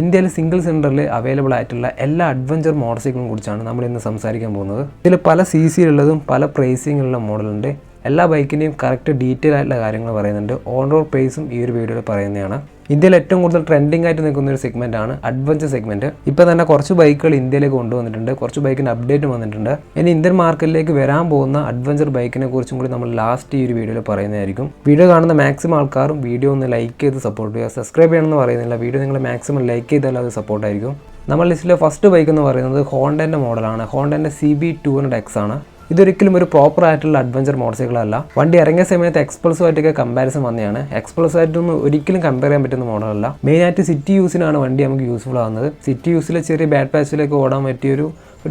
ഇന്ത്യയിൽ സിംഗിൾ സിലിണ്ടറിൽ അവൈലബിൾ ആയിട്ടുള്ള എല്ലാ അഡ്വഞ്ചർ മോട്ടോർ സൈക്കിളിനെ കുറിച്ചാണ് നമ്മൾ ഇന്ന് സംസാരിക്കാൻ പോകുന്നത്. ഇതിൽ പല CC ഉള്ളതും പല പ്രൈസിങ്ങുള്ള മോഡലുണ്ട്. എല്ലാ ബൈക്കിൻ്റെയും കറക്റ്റ് ഡീറ്റെയിൽ ആയിട്ടുള്ള കാര്യങ്ങൾ പറയുന്നുണ്ട്. ഓൺ റോഡ് പ്രൈസും ഈ ഒരു വീഡിയോയിൽ പറയുന്നതാണ്. ഇന്ത്യയിൽ ഏറ്റവും കൂടുതൽ ട്രെൻഡിങ് ആയിട്ട് നിൽക്കുന്ന ഒരു സെഗ്മെൻറ്റാണ് അഡ്വഞ്ചർ സെഗ്മെൻറ്റ്. ഇപ്പോൾ തന്നെ കുറച്ച് ബൈക്കുകൾ ഇന്ത്യയിലേക്ക് കൊണ്ടുവന്നിട്ടുണ്ട്, കുറച്ച് ബൈക്കിൻ്റെ അപ്ഡേറ്റ് വന്നിട്ടുണ്ട്. ഇനി ഇന്ത്യൻ മാർക്കറ്റിലേക്ക് വരാൻ പോകുന്ന അഡ്വഞ്ചർ ബൈക്കിനെ കുറിച്ചും കൂടി നമ്മൾ ലാസ്റ്റ് ഈ ഒരു വീഡിയോയിൽ പറയുന്നതായിരിക്കും. വീഡിയോ കാണുന്ന മാക്സിമം ആൾക്കാരും വീഡിയോ ഒന്ന് ലൈക്ക് ചെയ്ത് സപ്പോർട്ട് ചെയ്യുക. സബ്സ്ക്രൈബ് ചെയ്യണമെന്ന് പറയുന്നില്ല, വീഡിയോ നിങ്ങൾ മാക്സിമം ലൈക്ക് ചെയ്താൽ അത് സപ്പോർട്ടായിരിക്കും. നമ്മൾ ലിസ്റ്റിലെ ഫസ്റ്റ് ബൈക്ക് എന്ന് പറയുന്നത് ഹോണ്ടൻ്റെ മോഡലാണ്. ഹോണ്ടൻ്റെ CB200X ആണ്. ഇതൊരിക്കലും ഒരു പ്രോപ്പർ ആയിട്ടുള്ള അഡ്വഞ്ചർ മോട്ടോർ സൈക്കിളല്ല. വണ്ടി ഇറങ്ങിയ സമയത്ത് എക്സ്പൾസുമായിട്ടൊക്കെ കമ്പാരിസൺ വന്നതാണ്. എക്സ്പൾസുമായിട്ടൊന്നും ഒരിക്കലും കമ്പയർ ചെയ്യാൻ പറ്റുന്ന മോഡലല്ല. മെയിനായിട്ട് സിറ്റി യൂസിനാണ് വണ്ടി നമുക്ക് യൂസ്ഫുൾ ആകുന്നത്. സിറ്റി യൂസിലെ ചെറിയ ബാഡ് പാച്ചിലേക്ക് ഓടാൻ പറ്റിയൊരു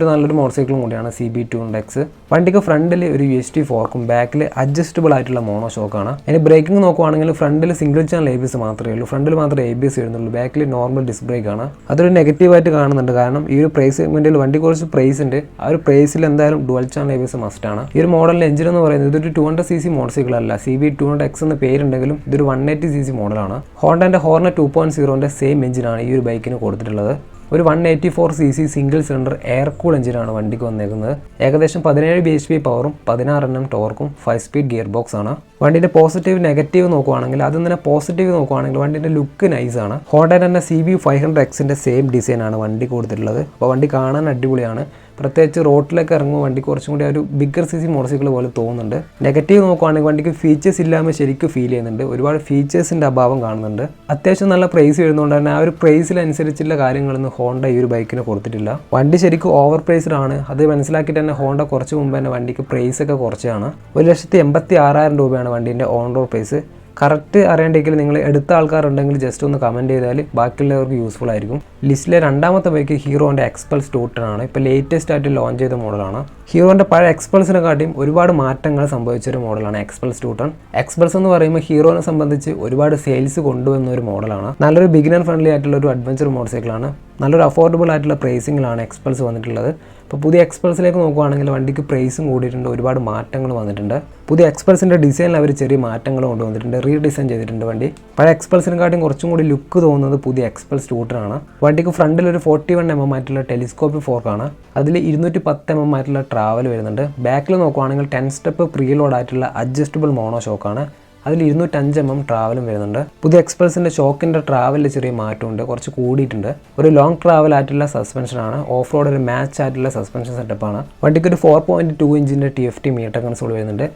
നല്ലൊരു മോട്ടോർ സൈക്കിളും കൂടിയാണ് CB200X. വണ്ടിക്ക് ഫ്രണ്ടിൽ ഒരു UHT ഫോർക്കും ബാക്കിൽ അഡ്ജസ്റ്റബിൾ ആയിട്ടുള്ള മോണോ ഷോക്കാണ്. ഇനി ബ്രേക്കിംഗ് നോക്കുവാണെങ്കിൽ ഫ്രണ്ടിൽ സിംഗിൾ ചാനൽ ABS മാത്രമേ ഉള്ളൂ. ഫ്രണ്ടിൽ മാത്രമേ ABS വരുന്നുള്ളൂ. ബാക്കിൽ നോർമൽ ഡിസ്ക് ബ്രേക്ക് ആണ്. അതൊരു നെഗറ്റീവായിട്ട് കാണുന്നുണ്ട്. കാരണം ഈ ഒരു പ്രൈസ് സെഗ്മെന്റിൽ വണ്ടി കുറച്ച് പ്രൈസ് ഉണ്ട്. ആ ഒരു പ്രൈസിൽ എന്തായാലും ഡുവൽ ചാനൽ ABS മസ്റ്റാണ്. ഈ ഒരു മോഡലിന്റെ എഞ്ചിൻ എന്ന് പറയുന്നത് ഇതൊരു 200cc മോട്ടോർ സൈക്കിൾ അല്ല. CB200X എന്ന് പേരുണ്ടെങ്കിലും ഇതൊരു 180cc മോഡലാണ്. ഹോണ്ടന്റെ ഹോർണറ്റ് 2.0ന്റെ സെയിം എഞ്ചിനാണ് ഈ ഒരു ബൈക്കിന് കൊടുത്തിട്ടുള്ളത്. ഒരു 184cc single cylinder air cool എഞ്ചിനാണ് വണ്ടിക്ക് വന്നേക്കുന്നത്. ഏകദേശം 17 bhp പവറും 16 Nm ടോർക്കും 5 സ്പീഡ് ഗിയർ ബോക്സ് ആണ്. വണ്ടിന്റെ പോസിറ്റീവ് നെഗറ്റീവ് നോക്കുവാണെങ്കിൽ അതിൽ തന്നെ പോസിറ്റീവ് നോക്കുവാണെങ്കിൽ വണ്ടിന്റെ ലുക്ക് നൈസാണ്. ഹോണ്ടയുടെ തന്നെ CB500Xന്റെ സെയിം ഡിസൈനാണ് വണ്ടി കൊടുത്തിട്ടുള്ളത്. അപ്പോൾ വണ്ടി കാണാൻ അടിപൊളിയാണ്. പ്രത്യേകിച്ച് റോഡിലേക്ക് ഇറങ്ങുമ്പോൾ വണ്ടി കുറച്ചും കൂടി ഒരു ബിഗ്ഗർ CC മോട്ടോർ സൈക്കിൾ പോലെ തോന്നുന്നുണ്ട്. നെഗറ്റീവ് നോക്കുവാണെങ്കിൽ വണ്ടിക്ക് ഫീച്ചേഴ്സ് ഇല്ലാமல் ശരിക്കും ഫീൽ ചെയ്യുന്നുണ്ട്. ഒരുപാട് ഫീച്ചേഴ്സിൻ്റെ അഭാവം കാണുന്നുണ്ട്. അത്യാവശ്യം നല്ല പ്രൈസ് വരുന്നതുകൊണ്ട് തന്നെ ആ ഒരു പ്രൈസിനനുസരിച്ചുള്ള കാര്യങ്ങളൊന്നും ഹോണ്ട ഈ ഒരു ബൈക്കിന് കൊടുത്തിട്ടില്ല. വണ്ടി ശരിക്കും ഓവർ പ്രൈസ്ഡ് ആണ്. അത് മനസ്സിലാക്കിയിട്ട് തന്നെ ഹോണ്ട കുറച്ച് മുമ്പ് തന്നെ വണ്ടിക്ക് പ്രൈസൊക്കെ കുറച്ചാണ്. 1,86,000 രൂപയാണ് വണ്ടീൻ്റെ ഓൺ റോഡ് പ്രൈസ്. കറക്റ്റ് അറിയണ്ടെങ്കിൽ നിങ്ങൾ എടുത്ത ആൾക്കാരുണ്ടെങ്കിൽ ജസ്റ്റ് ഒന്ന് കമൻറ്റ് ചെയ്താൽ ബാക്കിയുള്ളവർക്ക് യൂസ്ഫുൾ ആയിരിക്കും. ലിസ്റ്റിലെ രണ്ടാമത്തെ ബൈക്ക് ഹീറോൻ്റെ എക്സ്പൾസ് 210 ആണ്. ഇപ്പോൾ ലേറ്റസ്റ്റ് ആയിട്ട് ലോഞ്ച് ചെയ്ത മോഡലാണ്. ഹീറോൻ്റെ പഴയ എക്സ്പൾസിനെക്കാട്ടിയും ഒരുപാട് മാറ്റങ്ങൾ സംഭവിച്ചൊരു മോഡലാണ് എക്സ്പൾസ് 210. എക്സ്പൾസ് എന്ന് പറയുമ്പോൾ ഹീറോനെ സംബന്ധിച്ച് ഒരുപാട് സെയിൽസ് കൊണ്ടുവന്ന ഒരു മോഡലാണ്. നല്ലൊരു ബിഗിനർ ഫ്രണ്ട്ലി ആയിട്ടുള്ള ഒരു അഡ്വഞ്ചർ മോട്ടോർ സൈക്കിളാണ്. നല്ലൊരു അഫോർഡബിൾ ആയിട്ടുള്ള പ്രൈസിങ്ങിലാണ് എക്സ്പൾസ് വന്നിട്ടുള്ളത്. ഇപ്പോൾ പുതിയ എക്സ്പൾസിലേക്ക് നോക്കുവാണെങ്കിൽ വണ്ടിക്ക് പ്രൈസും കൂടിയിട്ടുണ്ട്, ഒരുപാട് മാറ്റങ്ങൾ വന്നിട്ടുണ്ട്. പുതിയ എക്സ്പൾസിൻ്റെ ഡിസൈനിൽ അവർ ചെറിയ മാറ്റങ്ങൾ കൊണ്ടുവന്നിട്ടുണ്ട്, റീഡിസൈൻ ചെയ്തിട്ടുണ്ട് വണ്ടി. പഴയ എക്സ്പൾസിനെക്കാട്ടും കുറച്ചും കൂടി ലുക്ക് തോന്നുന്നത് പുതിയ എക്സ്പൾസ് 210 ആണ്. വണ്ടിക്ക് ഫ്രണ്ടിൽ ഒരു 41 mm ആയിട്ടുള്ള ടെലിസ്കോപ്പിക് ഫോർക്കാണ്. അതിൽ 210 mm ആയിട്ടുള്ള ട്രാവൽ വരുന്നുണ്ട്. ബാക്കിൽ നോക്കുവാണെങ്കിൽ 10 സ്റ്റെപ്പ് പ്രീ ലോഡ് ആയിട്ടുള്ള അഡ്ജസ്റ്റബിൾ മോണോ ഷോക്കാണ്. അതിൽ 205 mm ട്രാവലും വരുന്നുണ്ട്. പുതിയ എക്സ്പൾസിൻ്റെ ഷോക്കിൻ്റെ ട്രാവലിൽ ചെറിയ മാറ്റമുണ്ട്, കുറച്ച് കൂടിയിട്ടുണ്ട്. ഒരു ലോങ് ട്രാവൽ ആയിട്ടുള്ള സസ്പെൻഷനാണ്. ഓഫ് റോഡ് ഒരു മാച്ച് ആയിട്ടുള്ള സസ്പെൻഷൻ സെറ്റപ്പാണ്. വണ്ടിക്ക് ഒരു 4.2 ഇഞ്ചിൻ്റെ TFT മീറ്റർ കൺസോൾ വരുന്നുണ്ട്.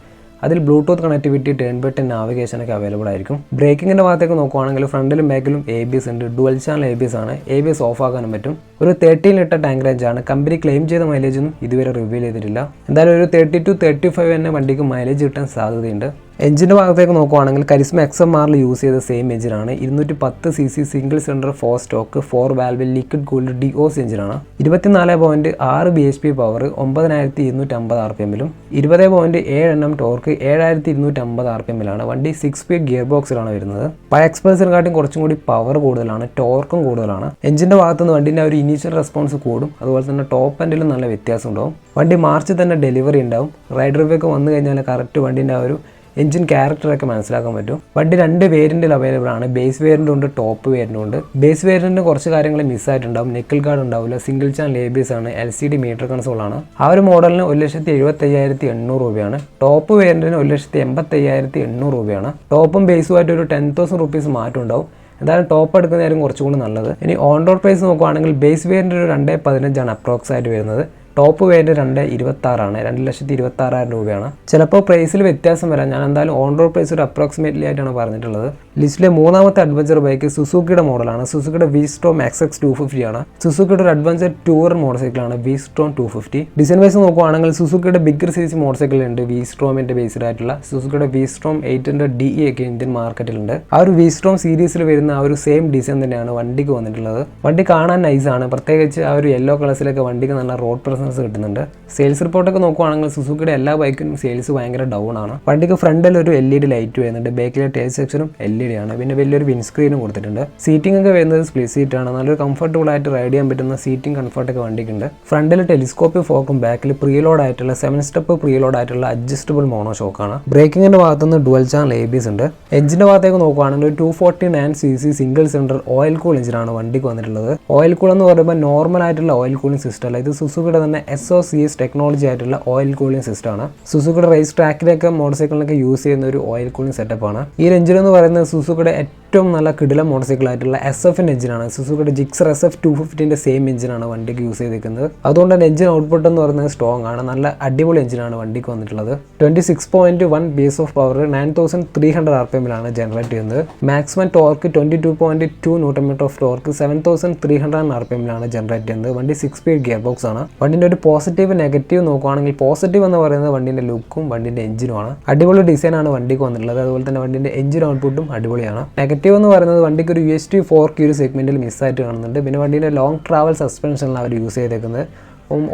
അതിൽ ബ്ലൂടൂത്ത് കണക്ടിവിറ്റി 10x10 നാവിഗേഷനൊക്കെ അവൈലബിൾ ആയിരിക്കും. ബ്രേക്കിങ്ങിൻ്റെ ഭാഗത്തേക്ക് നോക്കുവാണെങ്കിൽ ഫ്രണ്ടിലും ബാക്കിലും ABS ഉണ്ട്. ഡുവൽ ചാനൽ ABS ആണ്. ABS ഓഫ് ആക്കാനും പറ്റും. ഒരു 13 ലിറ്റർ ടാങ്ക് റേഞ്ചാണ്. കമ്പനി ക്ലെയിം ചെയ്ത മൈലേജൊന്നും ഇതുവരെ റിവീൽ ചെയ്തിട്ടില്ല. എന്തായാലും ഒരു 30 to 35 തന്നെ വണ്ടിക്ക് മൈലേജ് കിട്ടാൻ സാധ്യതയുണ്ട്. എഞ്ചിൻ്റെ ഭാഗത്തേക്ക് നോക്കുവാണെങ്കിൽ കരിസ്മ XMR യൂസ് ചെയ്ത സെയിം എഞ്ചിനാണ്. 210cc single cylinder 4 stroke 4 valve liquid cooled DOS എഞ്ചിനാണ്. 24.6 bhp പവർ 9250 RPM-ലും 20.7 Nm ടോർക്ക് 7250 RPM-ലാണ്. വണ്ടി 6 സ്പീഡ് ഗിയർ ബോക്സിലാണ് വരുന്നത്. പഴയ എക്സ്പൾസിനെക്കാട്ടും കുറച്ചും കൂടി പവർ കൂടുതലാണ്, ടോർക്കും കൂടുതലാണ്. എഞ്ചിൻ്റെ ഭാഗത്തുനിന്ന് വണ്ടിൻ്റെ ഒരു ഇനീഷ്യൽ റെസ്പോൺസ് കൂടും. അതുപോലെ തന്നെ ടോപ്പ് എൻഡിലും നല്ല വ്യത്യാസം ഉണ്ടാവും. വണ്ടി മാർച്ചിൽ തന്നെ ഡെലിവറി ഉണ്ടാവും. റൈഡ് റിവ്യൂക്ക് വന്നു കഴിഞ്ഞാൽ കറക്റ്റ് വണ്ടിൻ്റെ ആ ഒരു എഞ്ചിൻ ക്യാരക്ടറൊക്കെ മനസ്സിലാക്കാൻ പറ്റും. വണ്ടി 2 വേരിയൻറ്റിൽ അവൈലബിൾ ആണ്. ബേസ് വേരിയൻ്റ് ഉണ്ട്, ടോപ്പ് വേരിയൻ്റ് ഉണ്ട്. ബേസ് വേരിയൻറ്റിന് കുറച്ച് കാര്യങ്ങൾ മിസ്സായിട്ടുണ്ടാവും. നെക്കിൾ ഗാർഡ് ഉണ്ടാവില്ല. സിംഗിൾ ചാനൽ ABS ആണ്. LCD മീറ്റർ കൺസോൾ ആണ്. ആ ഒരു മോഡലിന് 1,75,800 രൂപയാണ്. ടോപ്പ് വേരിയൻറ്റിന് 1,85,800 രൂപയാണ്. ടോപ്പും ബേസുമായിട്ട് ഒരു 10,000 rupees മാറ്റം ഉണ്ടാവും. എന്തായാലും ടോപ്പ് എടുക്കുന്നതായിരിക്കും കുറച്ചുകൂടി നല്ലത്. ഇനി ഓൺ റോഡ് പ്രൈസ് നോക്കുവാണെങ്കിൽ ബേസ് വേരിയൻ്റ് ഒരു 2,15 അപ്രോക്സ് ആയിട്ട് വരുന്നത്. ടോപ്പ് വേരിയൻ്റ് 2,26 ആണ്. 2,26,000 രൂപയാണ്. ചിലപ്പോൾ പ്രൈസിൽ വ്യത്യാസം വരാം. ഞാൻ എന്തായാലും ഓൺ റോഡ് പ്രൈസ് ഒരു അപ്രോക്സിമേറ്റ്ലി ആയിട്ടാണ് പറഞ്ഞിട്ടുള്ളത്. ലിസ്റ്റിലെ മൂന്നാമത്തെ അഡ്വഞ്ചർ ബൈക്ക് സുസുക്കിയുടെ മോഡലാണ്. സുസുക്കിയുടെ V-Strom XX250 ആണ്. സുസുക്കിയുടെ ഒരു അഡ്വഞ്ചർ ടൂർ മോട്ടോർ സൈക്കിളാണ് V-Strom 250. ഡിസൈൻ വൈസ് നോക്കുവാണെങ്കിൽ സുസുക്കിയുടെ ബിഗ്ഗർ CC മോട്ടോർ സൈക്കിൾ ഉണ്ട്. V-Stromന്റെ ബേസ്ഡ് ആയിട്ടുള്ള സുസുക്കിയുടെ V-Strom 800DE ഒക്കെ ഇന്ത്യൻ മാർക്കറ്റിലുണ്ട്. ആ ഒരു V-Strom സീരീസിൽ വരുന്ന ആ ഒരു സെയിം ഡിസൈൻ തന്നെയാണ് വണ്ടിക്ക് വന്നിട്ടുള്ളത്. വണ്ടി കാണാൻ നൈസാണ്. പ്രത്യേകിച്ച് ആ ഒരു യെല്ലോ കളേഴ്സിലൊക്കെ വണ്ടിക്ക് നല്ല റോഡ് പ്രസൻസ് ബിസിനസ് കിട്ടുന്നുണ്ട്. സെയിൽസ് റിപ്പോർട്ടൊക്കെ നോക്കുകയാണെങ്കിൽ സുസുക്കിയുടെ എല്ലാ ബൈക്കിനും സെയിൽസ് ഭയങ്കര ഡൗൺ ആണ്. വണ്ടിക്ക് ഫ്രണ്ടിൽ ഒരു LED ലൈറ്റ് വരുന്നുണ്ട്, ബാക്കിലെ ടൈൽ സെക്ഷനും LED ആണ്, പിന്നെ വലിയൊരു വിൻസ്ക്രീനും കൊടുത്തിട്ടുണ്ട്. സീറ്റിംഗ് ഒക്കെ വരുന്നത് സ്പ്ലിറ്റ് സീറ്റ് ആണ്. നല്ലൊരു കംഫർട്ടബിൾ ആയിട്ട് റൈഡ് ചെയ്യാൻ പറ്റുന്ന സീറ്റിംഗ് കംഫർട്ടൊക്കെ വണ്ടിക്കുണ്ട്. ഫ്രണ്ടിൽ ടെലിസ്കോപ്പിക് ഫോർക്കും ബാക്കിൽ പ്രീലോഡ് ആയിട്ടുള്ള 7 സ്റ്റെപ്പ് പ്രീലോഡ് ആയിട്ടുള്ള അഡ്ജസ്റ്റബിൾ മോണോ ഷോക്കാണ്. ബ്രേക്കിങ്ങിന്റെ ഭാഗത്തുനിന്ന് ഡുവൽ ചാനൽ ABS ഉണ്ട്. എഞ്ചിന്റെ ഭാഗത്തേക്ക് നോക്കുകയാണെങ്കിൽ 249cc single cylinder oil cool എഞ്ചിനാണ് വണ്ടിക്ക് വന്നിട്ടുള്ളത്. ഓയിൽ കൂൾ എന്ന് പറയുമ്പോൾ നോർമൽ ആയിട്ടുള്ള ഓയിൽ കൂളിംഗ് സിസ്റ്റം അല്ല, ഇത് സുസുക്കിയുടെ തന്നെ SOCS ടെക്നോളജി ആയിട്ടുള്ള ഓയിൽ കൂളിംഗ് സിസ്റ്റം ആണ്. സുസുക്കിയുടെ റേസ് ട്രാക്കിലൊക്കെ മോട്ടോർ സൈക്കിളിലൊക്കെ യൂസ് ചെയ്യുന്ന ഒരു ഓയിൽ കൂളിംഗ് സെറ്റപ്പ് ആണ്. ഈ എഞ്ചിൻ എന്ന് പറയുന്നത് സുസുക്കിയുടെ ഏറ്റവും നല്ല കിടിലം മോട്ടോർ സൈക്കിൾ ആയിട്ടുള്ള SF എഞ്ചിനാണ്. സുസുക്കിയുടെ ജിക്സർ SF 250ന്റെ സെയിം എഞ്ചിനാണ് വണ്ടിക്ക് യൂസ് ചെയ്തിരിക്കുന്നത്. അതുകൊണ്ട് തന്നെ എഞ്ചിൻ ഔട്ട്പുട്ട് എന്ന് പറയുന്നത് സ്ട്രോങ് ആണ്. നല്ല അടിപൊളി എഞ്ചിനാണ് വണ്ടിക്ക് വന്നിട്ടുള്ളത്. 26.1 ബേസ് ഓഫ് പവർ 9300 RPM ജനറേറ്റ് ചെയ്യുന്നത്. Maximum torque 22.2 Nm of torque 7300 RPM generate ചെയ്യുന്നത്. വണ്ടി 6 സ്പീഡ് ഗിയർ ബോക്സ് ആണ്. വണ്ടിന്റെ ഒരു പോസിറ്റീവ് നെഗറ്റീവ് നോക്കുകയാണെങ്കിൽ പോസിറ്റീവ് എന്ന് പറയുന്നത് വണ്ടിന്റെ ലുക്കും വണ്ടിന്റെ എഞ്ചിനുമാണ്. അടിപൊളി ഡിസൈൻ ആണ് വണ്ടിക്ക് വന്നിട്ടുള്ളത്. അതുപോലെ തന്നെ വണ്ടിന്റെ എഞ്ചിൻ ഔട്ട്പുട്ടും അടിപൊളിയാണ്. നെഗറ്റീവ് എന്ന് പറയുന്നത് വണ്ടിക്ക് ഒരു UST ഫോർക്ക് ഒരു സെഗ്മെന്റിൽ മിസ്സായിട്ട് കാണുന്നുണ്ട്. പിന്നെ വണ്ടിന്റെ ലോങ് ട്രാവൽ സസ്പെൻഷനിലാണ് അവർ യൂസ് ചെയ്തേക്കുന്നത്.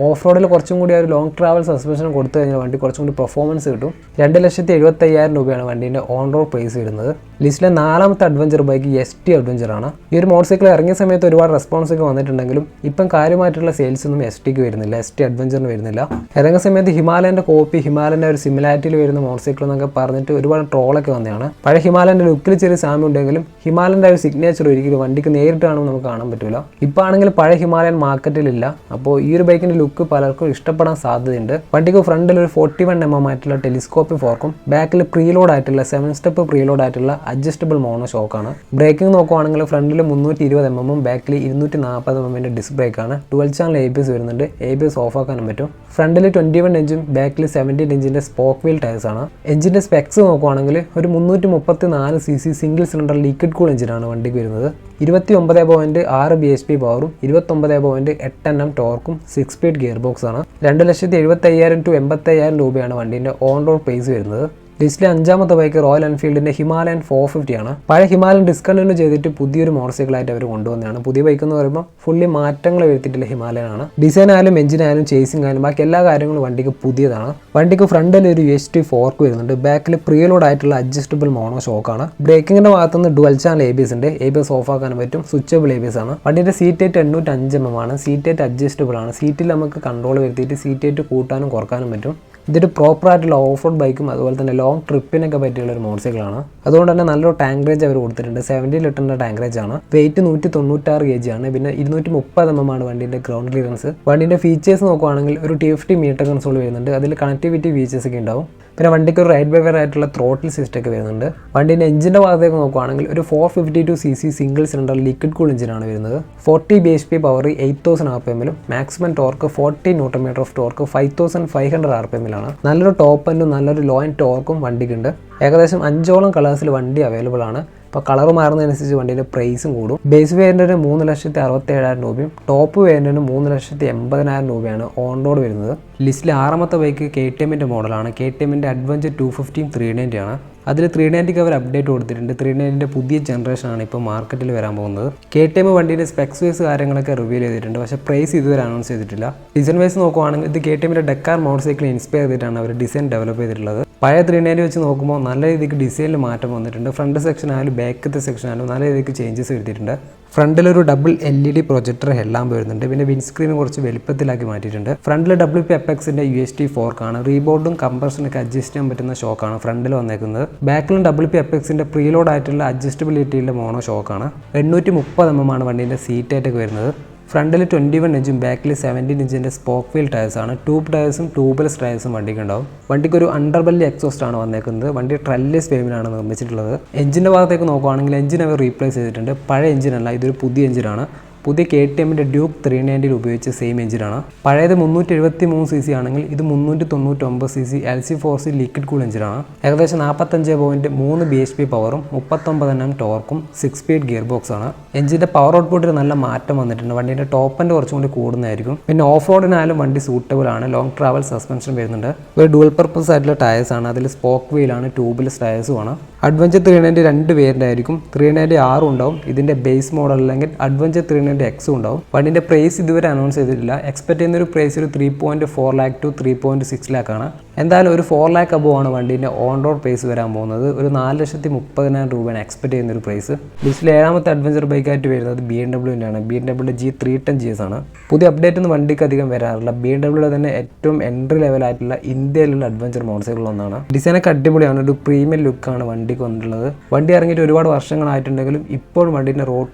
ഓഫ് റോഡിൽ കുറച്ചും കൂടി ഒരു ലോങ് ട്രാവൽ സസ്പെൻഷൻ കൊടുത്തു കഴിഞ്ഞാൽ വണ്ടി കുറച്ചും കൂടി പെർഫോമൻസ് കിട്ടും. 2,75,000 രൂപയാണ് വണ്ടീൻ്റെ ഓൺ റോഡ് പ്രൈസ് വരുന്നത്. ലിസ്റ്റിലെ 4ാമത്തെ അഡ്വഞ്ചർ ബൈക്ക് ST അഡ്വഞ്ചർ ആണ്. ഈ ഒരു മോട്ടോർ സൈക്കിൾ ഇറങ്ങിയ സമയത്ത് ഒരുപാട് റെസ്പോൺസ് ഒക്കെ വന്നിട്ടുണ്ടെങ്കിലും ഇപ്പം കാര്യമായിട്ടുള്ള സെയിൽസ് ഒന്നും STക്ക് വരുന്നില്ല, ST അഡ്വഞ്ചറിന് വരുന്നില്ല. ഇറങ്ങിയ സമയത്ത് ഹിമാലയൻ്റെ കോപ്പി, ഹിമാലയൻ്റെ ഒരു സിമിലാരിറ്റിയിൽ വരുന്ന മോട്ടോർ സൈക്കിൾ എന്നൊക്കെ പറഞ്ഞിട്ട് ഒരുപാട് ട്രോളൊക്കെ വന്നതാണ്. പഴയ ഹിമാലയൻ്റെ ലുക്കിൽ ചെറിയ സാമ്യം ഉണ്ടെങ്കിലും ഹിമാലയൻ്റെ ഒരു സിഗ്നേച്ചർ ഒരിക്കലും വണ്ടിക്ക് നേരിട്ട് കാണുമ്പോൾ നമുക്ക് കാണാൻ പറ്റില്ല. ഇപ്പോൾ ആണെങ്കിൽ പഴയ ഹിമാലയൻ മാർക്കറ്റിലില്ല. അപ്പോൾ ഈ ഒരു ബൈക്കിൻ്റെ ലുക്ക് പലർക്കും ഇഷ്ടപ്പെടാൻ സാധ്യതയുണ്ട്. വണ്ടിക്ക് ഫ്രണ്ടിൽ ഒരു 41 mm ആയിട്ടുള്ള ടെലിസ്കോപ്പിക് ഫോർക്കും ബാക്കിൽ പ്രീലോഡ് ആയിട്ടുള്ള 7 സ്റ്റെപ്പ് പ്രീലോഡ് ആയിട്ടുള്ള അഡ്ജസ്റ്റബിൾ മോണോ ഷോക്കാണ്. ബ്രേക്കിംഗ് നോക്കുവാണെങ്കിൽ ഫ്രണ്ടിൽ 320 mm ബാക്കിൽ 240 mm ഡിസ്ക് ബ്രേക്കാണ്. ഡുവൽ ചാനൽ ABS വരുന്നുണ്ട്. ABS ഓഫ് ആക്കാനും പറ്റും. ഫ്രണ്ടിൽ 21 ഇഞ്ചും ബാക്കിൽ 17 ഇഞ്ചിന്റെ സ്പോക്ക് വീൽ ടയർസ് ആണ്. എഞ്ചിന്റെ സ്പെക്സ് നോക്കുവാണെങ്കിൽ ഒരു 334cc single cylinder liquid cool എഞ്ചിനാണ് വണ്ടിക്ക് വരുന്നത്. 29.6 bhp പവറും 29.8 Nm ടോർക്കും 6 സ്പീഡ് ഗിയർ ബോക്സ് ആണ്. 2,75,000 to 85,000 രൂപയാണ് വണ്ടിന്റെ ഓൺ റോഡ് പ്രൈസ് വരുന്നത്. ലിസ്റ്റിലെ 5ാമത്തെ ബൈക്ക് റോയൽ എൻഫീൽഡിന്റെ ഹിമാലയൻ 450 ആണ്. പഴയ ഹിമാലയൻ ഡിസ്കണ്ടിന്യൂ ചെയ്തിട്ട് പുതിയൊരു മോട്ടോർ സൈക്കിളായിട്ട് അവർ കൊണ്ടുവന്നതാണ്. പുതിയ ബൈക്ക് എന്ന് പറയുമ്പോൾ ഫുള്ളി മാറ്റങ്ങൾ വരുത്തിയിട്ടുള്ള ഹിമാലയൻ ആണ്. ഡിസൈൻ ആയാലും എഞ്ചിനായാലും ചേസിംഗ് ആയാലും ബാക്കി എല്ലാ കാര്യങ്ങളും വണ്ടിക്ക് പുതിയതാണ്. വണ്ടിക്ക് ഫ്രണ്ടിൽ ഒരു UST ഫോർക്ക് വരുന്നുണ്ട്. ബാക്കിൽ പ്രീലോഡ് ആയിട്ടുള്ള അഡ്ജസ്റ്റബിൾ മോണോ ഷോക്കാണ്. ബ്രേക്കിങ്ങിന്റെ ഭാഗത്തുനിന്ന് ഡുവൽ ചാനൽ ABS ഉണ്ട്. ABS ഓഫ് ആക്കാനും പറ്റും. സ്വിച്ചബിൾ ABS ആണ്. വണ്ടിന്റെ സീറ്റ് ഹൈറ്റ് 805 mm ആണ്. സീറ്റ് ഹൈറ്റ് അഡ്ജസ്റ്റബിൾ ആണ്. സീറ്റിൽ നമുക്ക് കൺട്രോൾ വരുത്തിയിട്ട് സീറ്റ് ഹൈറ്റ് കൂട്ടാനും കുറക്കാനും പറ്റും. ഇതൊരു പ്രോപ്പർ ആയിട്ടുള്ള ഓഫ് റോഡ് ബൈക്കും അതുപോലെ തന്നെ ലോങ് ട്രിപ്പിനൊക്കെ പറ്റിയുള്ള ഒരു മോട്ടോർ സൈക്കിളാണ്. അതുകൊണ്ട് തന്നെ നല്ലൊരു ടാങ്കറേജ് അവർ കൊടുത്തിട്ടുണ്ട്. 70 ലിറ്ററിന്റെ ടാങ്കറേജ് ആണ്. വെയിറ്റ് 196 kg ആണ്. പിന്നെ 230 mm ആണ് വണ്ടിന്റെ ഗ്രൗണ്ട് ക്ലിയറൻസ്. വണ്ടിന്റെ ഫീച്ചേഴ്സ് നോക്കുകയാണെങ്കിൽ ഒരു TFT മീറ്റർ കൺസോൾ വരുന്നുണ്ട്. അതിൽ കണക്ടിവിറ്റി ഫീച്ചേഴ്സ് ഒക്കെ ഉണ്ടാവും. പിന്നെ വണ്ടിക്ക് ഒരു റൈഡ് ബൈ വയർ ആയിട്ടുള്ള ത്രോട്ടിൽ സിസ്റ്റം ഒക്കെ വരുന്നുണ്ട്. വണ്ടിന്റെ എഞ്ചിന്റെ ഭാഗത്തേക്ക് നോക്കുകയാണെങ്കിൽ ഒരു 452cc single cylinder liquid cool എഞ്ചിനാണ് വരുന്നത്. 40 bhp power 8000 RPM maximum torque 40 Nm of torque 5500 RPM. നല്ലൊരു ടോപ്പ് എൻഡും നല്ലൊരു ലോ എൻഡ് ടോർക്കും വണ്ടിക്കുണ്ട്. ഏകദേശം 5ഓളം കളേഴ്സിൽ വണ്ടി അവൈലബിൾ ആണ്. അപ്പോൾ കളർ മാറുന്നതനുസരിച്ച് വണ്ടിയുടെ പ്രൈസും കൂടും. ബേസ് വേരിയൻറ്റിന് 3,67,000 രൂപയും ടോപ്പ് വേരിയൻറ്റിന് 3,80,000 രൂപയാണ് ഓൺ റോഡ് വരുന്നത്. ലിസ്റ്റിൽ 6ാമത്തെ ബൈക്ക് KTMന്റെ മോഡലാണ്. KTMന്റെ അഡ്വഞ്ചർ 250 390 ആണ്. അതിൽ 390ക്ക് അവർ അപ്ഡേറ്റ് കൊടുത്തിട്ടുണ്ട്. 390ന്റെ പുതിയ ജനറേഷനാണ് ഇപ്പോൾ മാർക്കറ്റിൽ വരാൻ പോകുന്നത്. KTM വണ്ടിയുടെ സ്പെക്സ് വൈസ് കാര്യങ്ങളൊക്കെ റിവീൽ ചെയ്തിട്ടുണ്ട്. പക്ഷേ പ്രൈസ് ഇതുവരെ അനൗൺസ് ചെയ്തിട്ടില്ല. ഡിസൈൻ വൈസ് നോക്കുവാണെങ്കിൽ ഇത് KTMന്റെ ഡെക്കാർ മോട്ടോർ സൈക്കിൾ ഇൻസ്പയർ ചെയ്തിട്ടാണ് അവർ ഡിസൈൻ ഡെവലപ്പ് ചെയ്തിട്ടുള്ളത്. പഴയ 390 വെച്ച് നോക്കുമ്പോൾ നല്ല രീതിക്ക് ഡിസൈനിൽ മാറ്റം വന്നിട്ടുണ്ട്. ഫ്രണ്ട് സെക്ഷൻ ആയാലും ബാക്കത്തെ സെക്ഷൻ ആയാലും നല്ല രീതിക്ക് ചേഞ്ചസ് വരുത്തിയിട്ടുണ്ട്. ഫ്രണ്ടിലൊരു ഡബിൾ LED പ്രൊജക്ടർ ഹെഡ്ലാമ്പ് വരുന്നുണ്ട്. പിന്നെ വിൻസ്ക്രീൻ കുറച്ച് വലുപ്പത്തിലാക്കി മാറ്റിയിട്ടുണ്ട്. ഫ്രണ്ടിൽ WP Apexന്റെ UST ഫോർക്കാണ്. റീബോർഡും കംപ്രഷനൊക്കെ അഡ്ജസ്റ്റ് ചെയ്യാൻ പറ്റുന്ന ഷോക്കാണ് ഫ്രണ്ടിൽ വന്നേക്കുന്നത്. ബാക്കിലും WP Apexന്റെ പ്രീലോഡ് ആയിട്ടുള്ള അഡ്ജസ്റ്റബിലിറ്റിയുടെ മോണോ ഷോക്കാണ്. 830 mm ആണ് വണ്ടീൻ്റെ സീറ്റ് ആയിട്ടൊക്കെ വരുന്നത്. ഫ്രണ്ടിൽ 21 ഇഞ്ചും ബാക്കിൽ 17 ഇഞ്ചിൻ്റെ സ്പോക്ക് വീൽ ടയർസ് ആണ്. ട്യൂബ് ടയർസും ട്യൂബ്ലെസ് ടയർസും വണ്ടിക്ക് ഉണ്ടാവും. വണ്ടിക്ക് ഒരു അണ്ടർബെല്ലി എക്സോസ്റ്റ് ആണ് വന്നേക്കുന്നത്. വണ്ടി ട്രെഡ്ലെസ് ഫ്രെയിമിലാണ് നിർമ്മിച്ചിട്ടുള്ളത്. എഞ്ചിൻ്റെ ഭാഗത്തേക്ക് നോക്കുകയാണെങ്കിൽ എഞ്ചിൻ അവർ റീപ്ലേസ് ചെയ്തിട്ടുണ്ട്. പഴയ എഞ്ചിനല്ല, ഇതൊരു പുതിയ എഞ്ചിനാണ്. പുതിയ KTMന്റെ ഡ്യൂക്ക് 390 ഉപയോഗിച്ച സെയിം എഞ്ചിനാണ്. പഴയത് 373cc ആണെങ്കിൽ ഇത് 399cc LC4C ലിക്വിഡ് കൂൾ എഞ്ചിനാണ്. ഏകദേശം 45.3 bhp പവറും 39 Nm ടോർക്കും 6 സ്പീഡ് ഗിയർ ബോക്സ് ആണ്. എഞ്ചിന്റെ പവർ ഔട്ട്പുട്ടിൽ നല്ല മാറ്റം വന്നിട്ടുണ്ട്. വണ്ടിയുടെ ടോപ്പ് എൻഡ് കുറച്ചും കൂടി കൂടുന്നതായിരിക്കും. പിന്നെ ഓഫ് റോഡിനായാലും വണ്ടി സൂട്ടബിൾ ആണ്. ലോങ് ട്രാവൽ സസ്പെൻഷൻ വരുന്നുണ്ട്. ഒരു ഡുവൽ പർപ്പസ് ആയിട്ടുള്ള ടയേഴ്സ് ആണ്. അതിൽ സ്പോക്ക് വീലാണ്, ട്യൂബ്ലെസ് ടയേഴ്സും ആണ്. അഡ്വഞ്ചർ 390 രണ്ട് വേരിയൻ്റായിരിക്കും. 390 R ഉണ്ടാവും, ഇതിൻ്റെ ബേസ് മോഡൽ അല്ലെങ്കിൽ അഡ്വഞ്ചർ 390 X ഉണ്ടാവും. വണ്ടിൻ്റെ പ്രൈസ് ഇതുവരെ അനൗൺസ് ചെയ്തിട്ടില്ല. എക്സ്പെക്ട് ചെയ്യുന്നൊരു പ്രൈസ് ഒരു 3.4 lakh to 3.6 lakh ആണ്. എന്തായാലും ഒരു 4 lakh above ആണ് വണ്ടീൻ്റെ ഓൺ റോഡ് പ്രൈസ് വരാൻ പോകുന്നത്. ഒരു 4,30,000 രൂപയാണ് എക്സ്പെക്ട് ചെയ്യുന്നൊരു പ്രൈസ്. ലിസ്റ്റിൽ 7ാമത്തെ അഡ്വഞ്ചർ ബൈക്കായിട്ട് വരുന്നത് BMW ആണ്. BMW G310 GS ആണ്. പുതിയ അപ്ഡേറ്റ് ഒന്നും വണ്ടിക്ക് അധികം വരാറില്ല. BMW തന്നെ ഏറ്റവും എൻട്രി ലെവലായിട്ടുള്ള ഇന്ത്യയിലുള്ള അഡ്വഞ്ചർ മോട്ടോർസൈക്കിൾ ഒന്നാണ്. ഡിസൈനൊക്കെ അടിപൊളിയാണ്, ഒരു പ്രീമിയം ലുക്കാണ് വണ്ടിക്ക് വന്നിട്ടുള്ളത്. വണ്ടി ഇറങ്ങിയിട്ട് ഒരുപാട് വർഷങ്ങളായിട്ടുണ്ടെങ്കിലും ഇപ്പോഴും വണ്ടീൻ്റെ റോഡ്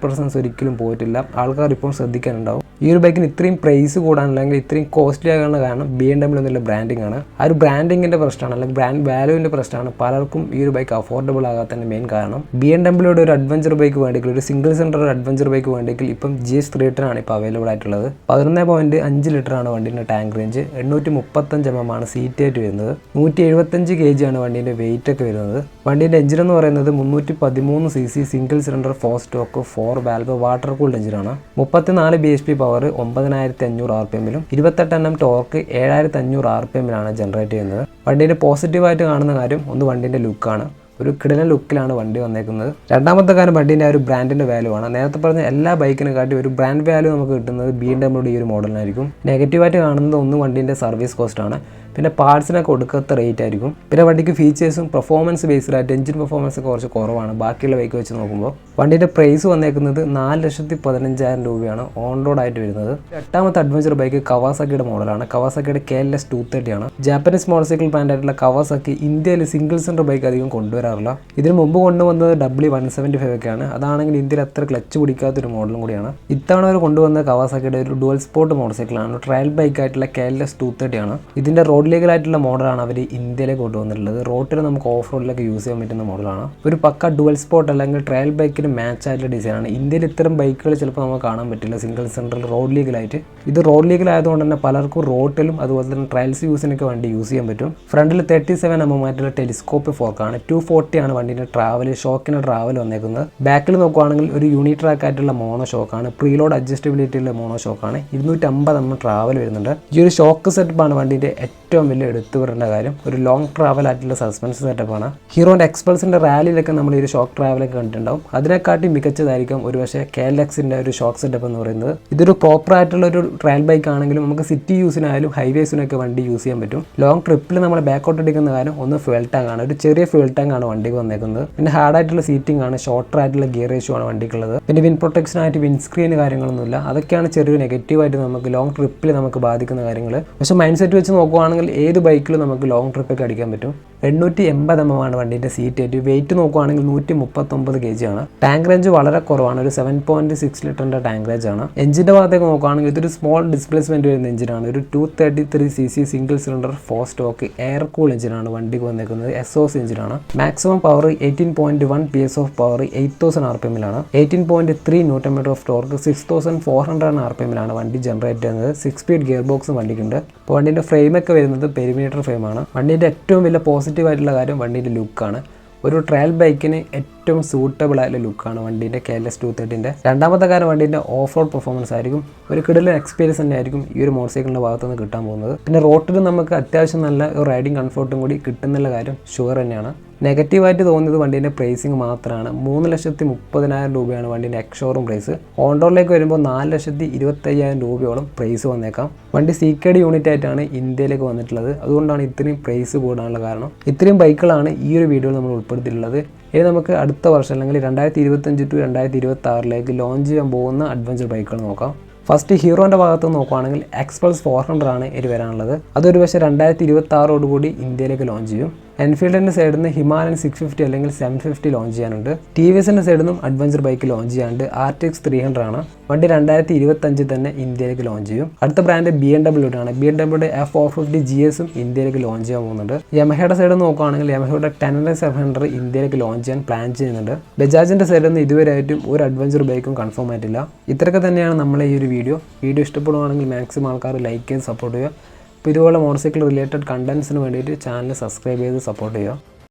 പ്രസൻസ് ഒരിക്കലും പോയിട്ടില്ല. ആൾക്കാർ ഇപ്പോൾ ശ്രദ്ധിക്കാനുണ്ടാവും. ഈ ഒരു ബൈക്കിന് ഇത്രയും പ്രൈസ് കൂടാനല്ലെങ്കിൽ ഇത്രയും കോസ്റ്റ്ലി ആകാനുള്ള കാരണം BMW എന്നുള്ള ബ്രാൻഡിങ് ആണ്. ആ ഒരു ബ്രാൻഡിങ്ങിൻ്റെ പ്രശ്നമാണ്, അല്ലെങ്കിൽ ബ്രാൻഡ് വാല്യൂവിൻ്റെ പ്രശ്നമാണ് പലർക്കും ഈ ഒരു ബൈക്ക് അഫോർഡബിൾ ആകാത്തതിൻ്റെ മെയിൻ കാരണം. BMW ഒരു അഡ്വഞ്ചർ ബൈക്ക് വേണ്ടിയെങ്കിൽ, ഒരു സിംഗിൾ സെൻറ്റർ അഡ്വഞ്ചർ ബൈക്ക് വേണ്ടിയെങ്കിൽ ഇപ്പം GS310 ആണ് ഇപ്പോൾ അവൈലബിൾ ആയിട്ടുള്ളത്. 11.5 ലിറ്ററാണ് വണ്ടീൻ്റെ ടാങ്ക് റേഞ്ച്. 835 mm ആണ് സീറ്റ് ആയിട്ട് വരുന്നത്. 175 kg ആണ് വണ്ടീൻ്റെ വെയിറ്റ് ഒക്കെ വരുന്നത്. വണ്ടീൻ്റെ എഞ്ചിൻ എന്ന് പറയുന്നത് 313 cc single cylinder 4 stroke 4 valve water cooled എഞ്ചിനാണ്. 34 bhp പവർ 9500 RPM-ലും 28 Nm ടോർക്ക് 7500 RPM-ലാണ് ജനറേറ്റ് ചെയ്യുന്നത്. വണ്ടീൻ്റെ പോസിറ്റീവായിട്ട് കാണുന്ന കാര്യം ഒന്ന് വണ്ടീൻ്റെ ലുക്കാണ്. ഒരു കിടലൻ ലുക്കിലാണ് വണ്ടി വന്നേക്കുന്നത്. രണ്ടാമത്തെ കാര്യം വണ്ടീൻ്റെ ആ ഒരു ബ്രാൻഡിൻ്റെ വാല്യൂ ആണ്. നേരത്തെ പറഞ്ഞ എല്ലാ ബൈക്കിനെ കാട്ടി ഒരു ബ്രാൻഡ് വാല്യൂ നമുക്ക് കിട്ടുന്നത് BMW ഈ ഒരു മോഡലിനായിരിക്കും. നെഗറ്റീവായിട്ട് കാണുന്നത് ഒന്ന് വണ്ടീൻ്റെ സർവീസ് കോസ്റ്റ് ആണ്. പിന്നെ പാർട്സിനൊക്കെ കൊടുക്കാത്ത റേറ്റ് ആയിരിക്കും. പിന്നെ വണ്ടിക്ക് ഫീച്ചേഴ്സും പെർഫോമൻസ് ബേസ്ഡായിട്ട് എഞ്ചിൻ പെർഫോമൻസ് ഒക്കെ കുറച്ച് കുറവാണ് ബാക്കിയുള്ള ബൈക്ക് വെച്ച് നോക്കുമ്പോൾ. വണ്ടിയുടെ പ്രൈസ് വന്നേക്കുന്നത് 4,15,000 രൂപയാണ് ഓൺ റോഡ് ആയിട്ട് വരുന്നത്. 8ാമത്തെ അഡ്വഞ്ചർ ബൈക്ക് കവാസാക്കിയുടെ മോഡലാണ്. കവാസാക്കിയുടെ KLS 230 ആണ്. ജാപ്പനീസ് മോട്ടോർസൈക്കിൾ ബ്രാൻഡായിട്ടുള്ള കവാസാക്കി ഇന്ത്യയിൽ സിംഗിൾ സെൻറ്റർ ബൈക്ക് അധികം കൊണ്ടുവരാറില്ല. ഇതിന് മുമ്പ് കൊണ്ടുവന്നത് W175 ഒക്കെയാണ്. അതാണെങ്കിൽ ഇന്ത്യയിൽ അത്ര ക്ലച്ച് പിടിക്കാത്തൊരു മോഡലും കൂടിയാണ്. ഇത്തവണ അവർ കൊണ്ടുവന്ന കവാസാക്കിയുടെ ഒരു ഡുവൽ സ്പോർട്ട് മോട്ടോർസൈക്കിളാണ്. ട്രയൽ ബൈക്കായിട്ടുള്ള KLS 230 ആണ്. ഇതിൻ്റെ റോഡ് ലീഗലായിട്ടുള്ള മോഡലാണ് അവർ ഇന്ത്യയിലേക്ക് കൊണ്ടുവന്നിട്ടുള്ളത്. റോഡിൽ നമുക്ക് ഓഫ് റോഡിലൊക്കെ യൂസ് ചെയ്യാൻ പറ്റുന്ന മോഡലാണ്. ഒരു പക്ക ഡുവൽ സ്പോർട്ട് അല്ലെങ്കിൽ ട്രയൽ ബൈക്കിന് മാച്ച് ആയിട്ടുള്ള ഡിസൈനാണ്. ഇന്ത്യയിൽ ഇത്തരം ബൈക്കുകൾ ചിലപ്പോൾ നമുക്ക് കാണാൻ പറ്റില്ല സിംഗിൾ സെൻട്രൽ റോഡ് ലീഗലായിട്ട്. ഇത് റോഡ് ലീഗലായതുകൊണ്ട് തന്നെ പലർക്കും റോഡിലും അതുപോലെ തന്നെ ട്രയൽസ് യൂസിനൊക്കെ വണ്ടി യൂസ് ചെയ്യാൻ പറ്റും. ഫ്രണ്ടിൽ 37 mm ആയിട്ടുള്ള ടെലിസ്കോപ്പ് ഫോർക്കാണ്. 240 ആണ് വണ്ടിൻ്റെ ട്രാവൽ ഷോക്കിൻ്റെ ട്രാവൽ വന്നേക്കുന്നത്. ബാക്കിൽ നോക്കുകയാണെങ്കിൽ ഒരു യൂണിറ്റ് ട്രാക്ക് ആയിട്ടുള്ള മോണോ ഷോക്കാണ്. പ്രീലോഡ് അഡ്ജസ്റ്റബിലിറ്റി ഉള്ള മോണോ ഷോക്കാണ്. 250 mm ട്രാവൽ വരുന്നുണ്ട്. ഈ ഒരു ഷോക്ക് സെറ്റപ്പാണ് വണ്ടിൻ്റെ ഏറ്റവും വലിയ എടുത്തു പറയേണ്ട കാര്യം. ഒരു ലോങ് ട്രാവൽ ആയിട്ടുള്ള സസ്പെൻഷൻ സെറ്റപ്പാണ്. ഹീറോൻ്റെ എക്സ്പൾസിൻ്റെ റാലിയിലൊക്കെ നമ്മൾ ഈ ഒരു ഷോക്ക് ട്രാവലൊക്കെ കണ്ടിട്ടുണ്ടാവും. അതിനെക്കാട്ടി മികച്ചതായിരിക്കും ഒരു പക്ഷേ KLXൻ്റെ ഒരു ഷോക്ക് സെറ്റപ്പ് എന്ന് പറയുന്നത്. ഇതൊരു പ്രോപ്പർ ആയിട്ടുള്ള ഒരു ട്രയൽ ബൈക്ക് ആണെങ്കിലും നമുക്ക് സിറ്റി യൂസിനായാലും ഹൈവേസിനൊക്കെ വണ്ടി യൂസ് ചെയ്യാൻ പറ്റും. ലോങ് ട്രിപ്പിൽ നമ്മൾ ബാക്കോട്ട് അടിക്കുന്ന കാര്യം ഒന്ന് ഫ്യൂൽ ടാങ്ക് ആണ്. ഒരു ചെറിയ ഫ്യൂൽ ടാങ്ക് ആണ് വണ്ടിക്ക് വന്നേക്കുന്നത്. പിന്നെ ഹാർഡായിട്ടുള്ള സീറ്റിംഗ് ആണ്, ഷോർട്ടർ ആയിട്ടുള്ള ഗിയർ റേഷ്യോ ആണ് വണ്ടിക്കുള്ളത്. പിന്നെ വിൻ പ്രൊട്ടക്ഷനായിട്ട് വിൻ സ്ക്രീൻ കാര്യങ്ങളൊന്നുമില്ല. അതൊക്കെയാണ് ചെറിയൊരു നെഗറ്റീവായിട്ട് നമുക്ക് ലോങ് ട്രിപ്പിൽ നമുക്ക് ബാധിക്കുന്ന കാര്യങ്ങൾ. പക്ഷേ മൈൻഡ് സെറ്റ് വെച്ച് നോക്കുകയാണെങ്കിൽ ഏത് ബൈക്കിലും നമുക്ക് ലോങ് ട്രിപ്പൊക്കെ അടിക്കാൻ പറ്റും. 880 mm ആണ് വണ്ടിൻ്റെ സീറ്റ് ആയിട്ട്. വെയിറ്റ് നോക്കുകയാണെങ്കിൽ 139 kg ആണ്. ടാങ്ക് റേഞ്ച് വളരെ കുറവാണ്. ഒരു 7.6 ലിറ്ററിൻ്റെ ടാങ്ക് റേഞ്ച് ആണ്. എഞ്ചിൻ്റെ ഭാഗത്തേക്ക് നോക്കുകയാണെങ്കിൽ ഇതൊരു സ്മോൾ ഡിസ്പ്ലേസ്മെൻറ്റ് വരുന്ന എഞ്ചിനാണ്. ഒരു 233 cc single cylinder 4 stock air cool എഞ്ചിനാണ് വണ്ടിക്ക് വന്നേക്കുന്നത്. SOS എഞ്ചിനാണ്. Maximum power 18.1 PS of power 8000 RPM-ലാണ്. 18.3 Nm of torque 6400 RPM-ലാണ് വണ്ടി ജനറേറ്റ് ചെയ്യുന്നത്. 6 സ്പീഡ് ഗിയർ ബോക്സും വണ്ടിക്കുണ്ട്. അപ്പോൾ വണ്ടിൻ്റെ ഫ്രെയിമൊക്കെ വരുന്നത് പെരിമീറ്റർ ഫ്രെയിമാണ്. വണ്ടിൻ്റെ ഏറ്റവും വലിയ പോസിറ്റീവായിട്ടുള്ള കാര്യം വണ്ടീൻ്റെ ലുക്കാണ്. ഒരു ട്രയൽ ബൈക്കിന് ഏറ്റവും സൂട്ടബിൾ ആയിട്ടുള്ള ലുക്കാണ് വണ്ടീൻ്റെ KLS 230-ൻ്റെ. രണ്ടാമത്തെ കാര്യം വണ്ടീൻ്റെ ഓഫ് റോഡ് പെർഫോമൻസ് ആയിരിക്കും. ഒരു കിടിലൻ എക്സ്പീരിയൻസ് തന്നെ ആയിരിക്കും ഈ ഒരു മോട്ടോർസൈക്കിളിൻ്റെ ഭാഗത്തു നിന്ന് കിട്ടാൻ പോകുന്നത്. പിന്നെ റോട്ടിൽ നമുക്ക് അത്യാവശ്യം നല്ല ഒരു റൈഡിങ് കംഫർട്ടും കൂടി കിട്ടുന്നുള്ള കാര്യം ഷുവർ തന്നെയാണ്. നെഗറ്റീവായിട്ട് തോന്നിയത് വണ്ടീൻ്റെ പ്രൈസിങ് മാത്രമാണ്. 3,30,000 രൂപയാണ് വണ്ടീൻ്റെ എക്സ്-ഷോറൂം പ്രൈസ്. ഓൺ റോഡിലേക്ക് വരുമ്പോൾ 4,25,000 രൂപയോളം പ്രൈസ് വന്നേക്കാം. വണ്ടി CKD യൂണിറ്റ് ആയിട്ടാണ് ഇന്ത്യയിലേക്ക് വന്നിട്ടുള്ളത്. അതുകൊണ്ടാണ് ഇത്രയും പ്രൈസ് കൂടാനുള്ള കാരണം. ഇത്രയും ബൈക്കുകളാണ് ഈ ഒരു വീഡിയോയിൽ നമ്മൾ ഉൾപ്പെടുത്തിയിട്ടുള്ളത്. ഇനി നമുക്ക് അടുത്ത വർഷം അല്ലെങ്കിൽ 2025 to 2026 ലോഞ്ച് ചെയ്യാൻ പോകുന്ന അഡ്വഞ്ചർ ബൈക്കുകൾ നോക്കാം. ഫസ്റ്റ് ഹീറോൻ്റെ ഭാഗത്ത് നോക്കുകയാണെങ്കിൽ എക്സ്പൾസ് 400 ആണ് ഇത് വരാനുള്ളത്. അതൊരു പക്ഷേ 2026 ഇന്ത്യയിലേക്ക് ലോഞ്ച് ചെയ്യും. എൻഫീൽഡിൻ്റെ സൈഡിൽ നിന്ന് ഹിമാലയൻ 650 അല്ലെങ്കിൽ 750 ലോഞ്ച് ചെയ്യാനുണ്ട്. TVSൻ്റെ സൈഡിൽ നിന്നും അഡ്വഞ്ചർ ബൈക്ക് ലോഞ്ച് ചെയ്യാനുണ്ട്. RTX 300 ആണ്. വണ്ടി 2025 തന്നെ ഇന്ത്യയിലേക്ക് ലോഞ്ച് ചെയ്യും. അടുത്ത ബ്രാൻഡ് BMW ആണ്. BMW F450 GS ഇന്ത്യയിലേക്ക് ലോഞ്ച് ചെയ്യാൻ പോകുന്നുണ്ട്. യമഹയുടെ സൈഡിൽ നോക്കുകയാണെങ്കിൽ യമഹയുടെ 10700 ഇന്ത്യയിലേക്ക് ലോഞ്ച് ചെയ്യാൻ പ്ലാൻ ചെയ്യുന്നുണ്ട്. ബജാജിൻ്റെ സൈഡിൽ നിന്ന് ഇതുവരെയായിട്ടും ഒരു അഡ്വഞ്ചർ ബൈക്കും കൺഫേം ആയിട്ടില്ല. ഇത്രയൊക്കെ തന്നെയാണ് നമ്മളെ ഈ ഒരു വീഡിയോ ഇഷ്ടപ്പെടുകയാണെങ്കിൽ മാക്സിമം ആൾക്കാർ ലൈക്ക് ചെയ്ത് സപ്പോർട്ട് ചെയ്യുക. അപ്പോൾ ഇതുപോലെ മോട്ടോർസൈക്കിൾ റിലേറ്റഡ് കണ്ടൻസിന് വേണ്ടിയിട്ട് ചാനൽ സബ്സ്ക്രൈബ് ചെയ്ത് സപ്പോർട്ട് ചെയ്യുക.